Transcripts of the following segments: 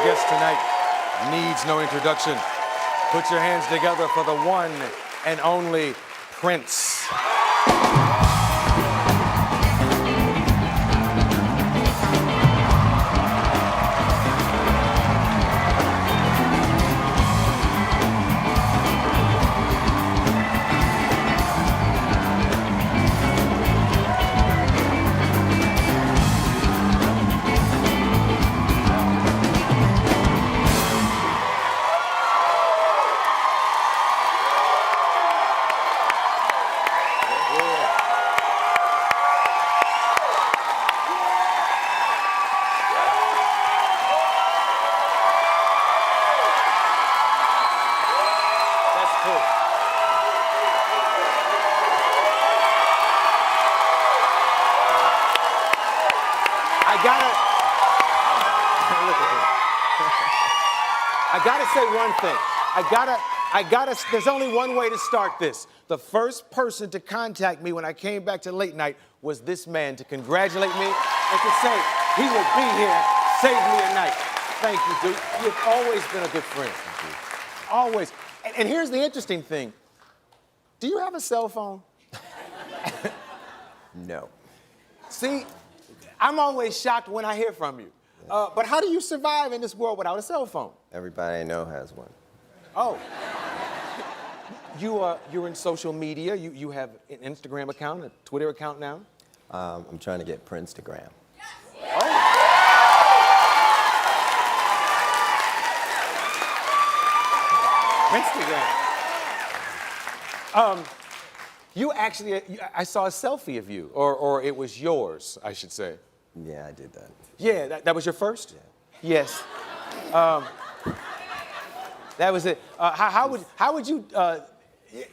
guest tonight needs no introduction. Put your hands together for the one and only Prince. I gotta say one thing. There's only one way to start this. The first person to contact me when I came back to late night was this man to congratulate me and to say he would be here, save me a night. Thank you, Duke. You've always been a good friend. Always. And here's the interesting thing. Do you have a cell phone? No. See, I'm always shocked when I hear from you. But how do you survive in this world without a cell phone? Everybody I know has one. Oh. You're in social media. You have an Instagram account, a Twitter account now? I'm trying to get Princegram. Oh. Instagram. You actually, I saw a selfie of you, or it was yours, I should say. Yeah, I did that. Yeah, that was your first? Yeah. Yes. That was it. How would you,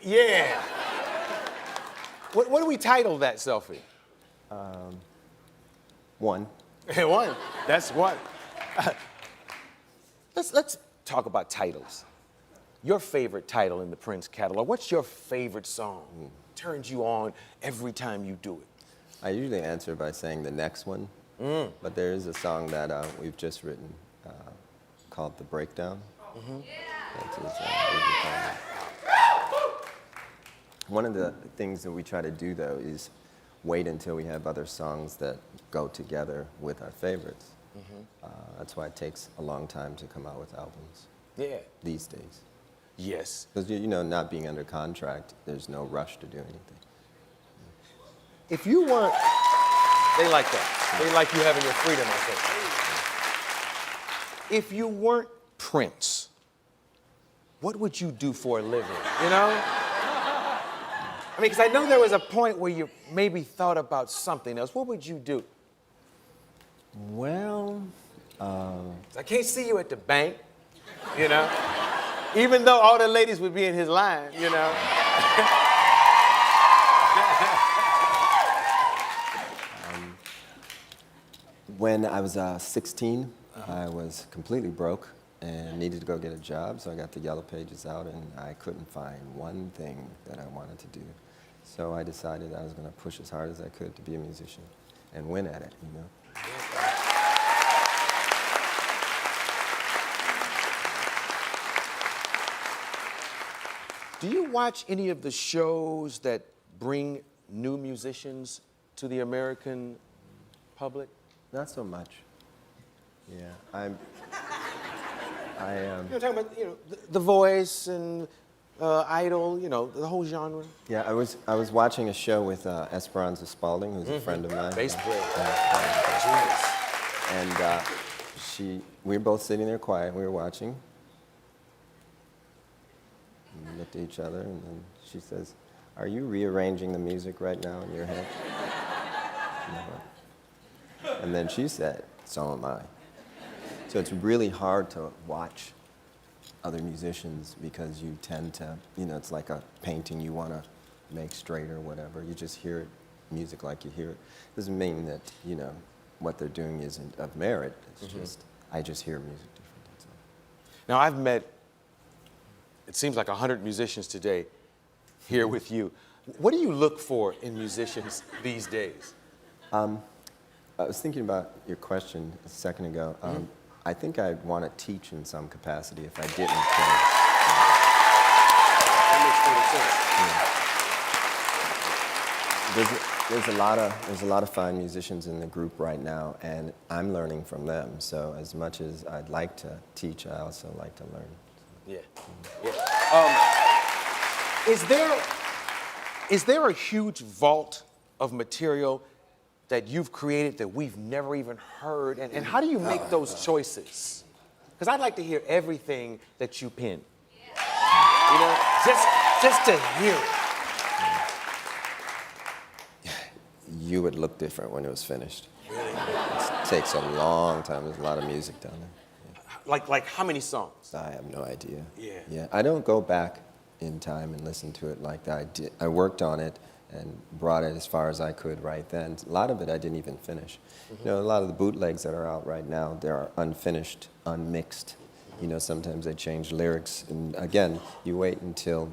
yeah. What do we title that selfie? One. One. That's one. Let's talk about titles. Your favorite title in the Prince catalog. What's your favorite song? Turns you on every time you do it. I usually answer by saying the next one, but there is a song that we've just written called The Breakdown. One of the things that we try to do, though, is wait until we have other songs that go together with our favorites. That's why it takes a long time to come out with albums. Yeah. These days. Yes. Because, you know, not being under contract, there's no rush to do anything. If you weren't, they like that. They like you having your freedom, I think. If you weren't Prince, what would you do for a living, you know? I mean, because I know there was a point where you maybe thought about something else. What would you do? Well, I can't see you at the bank, you know? Even though all the ladies would be in his line, you know? When I was 16, I was completely broke and needed to go get a job, so I got the Yellow Pages out and I couldn't find one thing that I wanted to do. So I decided I was going to push as hard as I could to be a musician and win at it, you know? Do you watch any of the shows that bring new musicians to the American public? Not so much. Yeah, You know, talking about, you know, The Voice and Idol, you know, the whole genre. Yeah, I was watching a show with Esperanza Spalding, who's a friend of mine. Bass player. And we were both sitting there quiet. We were watching. And we looked at each other, and then she says, "Are you rearranging the music right now in your head?" And then she said, "So am I." So it's really hard to watch other musicians because you tend to, you know, it's like a painting you want to make straight or whatever. You just hear it, music like you hear it. Doesn't mean that, you know, what they're doing isn't of merit. It's just, I just hear music different, that's all. Now, I've met, it seems like 100 musicians today here with you. What do you look for in musicians these days? I was thinking about your question a second ago. I think I'd want to teach in some capacity if I didn't. That makes total sense. There's a lot of fine musicians in the group right now, and I'm learning from them. So as much as I'd like to teach, I also like to learn. Yeah. Is there a huge vault of material that you've created that we've never even heard? And how do you make those choices? Because I'd like to hear everything that you pen. You know, just to hear it. You would look different when it was finished. It takes a long time. There's a lot of music down there. Like how many songs? I have no idea. Yeah. I don't go back in time and listen to it like that. I worked on it and brought it as far as I could right then. A lot of it I didn't even finish. You know, a lot of the bootlegs that are out right now, they are unfinished, unmixed. You know, sometimes they change lyrics. And again, you wait until,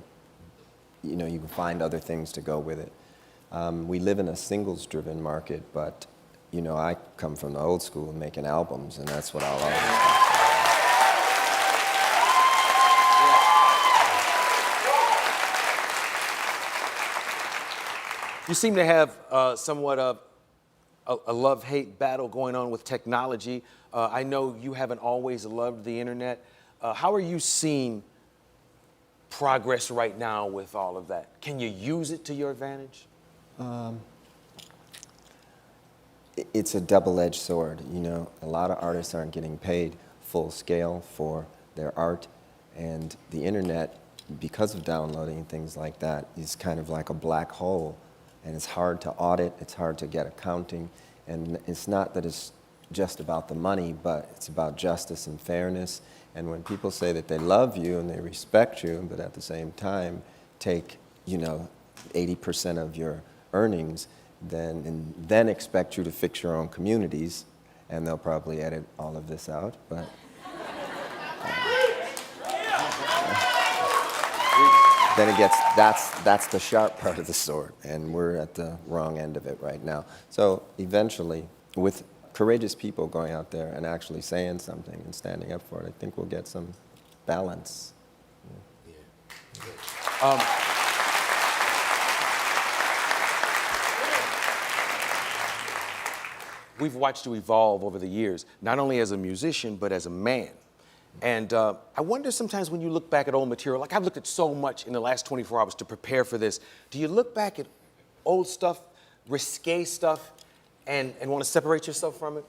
you know, you can find other things to go with it. We live in a singles-driven market, but, you know, I come from the old school making albums, and that's what I'll always do. You seem to have somewhat of a love-hate battle going on with technology. I know you haven't always loved the internet. How are you seeing progress right now with all of that? Can you use it to your advantage? It's a double-edged sword. You know, a lot of artists aren't getting paid full scale for their art, and the internet, because of downloading and things like that, is kind of like a black hole, and it's hard to audit, it's hard to get accounting, and it's not that it's just about the money, but it's about justice and fairness. And when people say that they love you and they respect you, but at the same time take, you know, 80% of your earnings, then expect you to fix your own communities, and they'll probably edit all of this out, but then it gets, that's the sharp part of the sword, and we're at the wrong end of it right now. So eventually, with courageous people going out there and actually saying something and standing up for it, I think we'll get some balance. We've watched you evolve over the years, not only as a musician, but as a man. And I wonder sometimes when you look back at old material, like I've looked at so much in the last 24 hours to prepare for this, do you look back at old stuff, risque stuff, and want to separate yourself from it?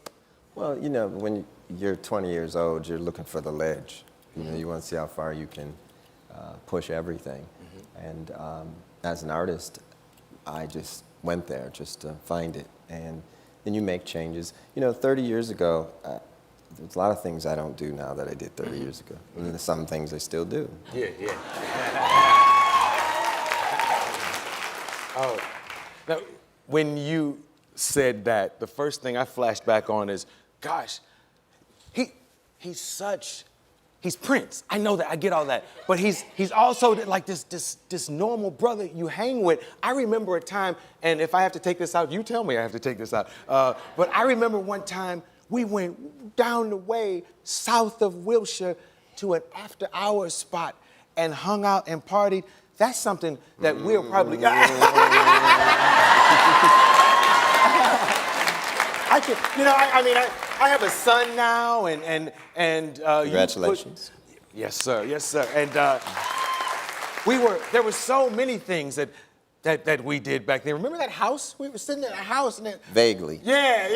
Well, you know, when you're 20 years old, you're looking for the ledge. You know, you want to see how far you can push everything. And as an artist, I just went there just to find it. And then you make changes. You know, 30 years ago, there's a lot of things I don't do now that I did 30 years ago. And there's some things I still do. Yeah. Oh, now, when you said that, the first thing I flashed back on is, gosh, he's Prince. I know that, I get all that. But he's also like this normal brother you hang with. I remember a time, and if I have to take this out, you tell me I have to take this out. But I remember one time we went down the way south of Wilshire to an after-hours spot and hung out and partied. That's something that we'll probably... I have a son now, and Congratulations. Yes, sir. And there were so many things that we did back then. Remember that house? We were sitting in a house and Vaguely. Yeah.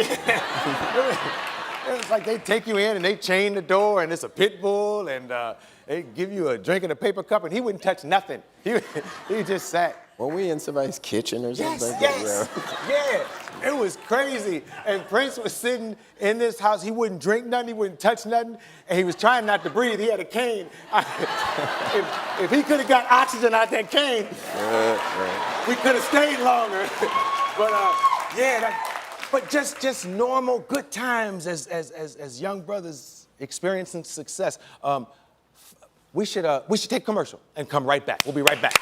It was like they take you in and they chain the door and it's a pit bull and they give you a drink in a paper cup and he wouldn't touch nothing. He just sat. Were we in somebody's kitchen or something? Yes. Yeah. It was crazy. And Prince was sitting in this house. He wouldn't drink nothing. He wouldn't touch nothing. And he was trying not to breathe. He had a cane. If he could have got oxygen out that cane, we could have stayed longer. But just normal good times as young brothers experiencing success. We should take commercial and come right back. We'll be right back.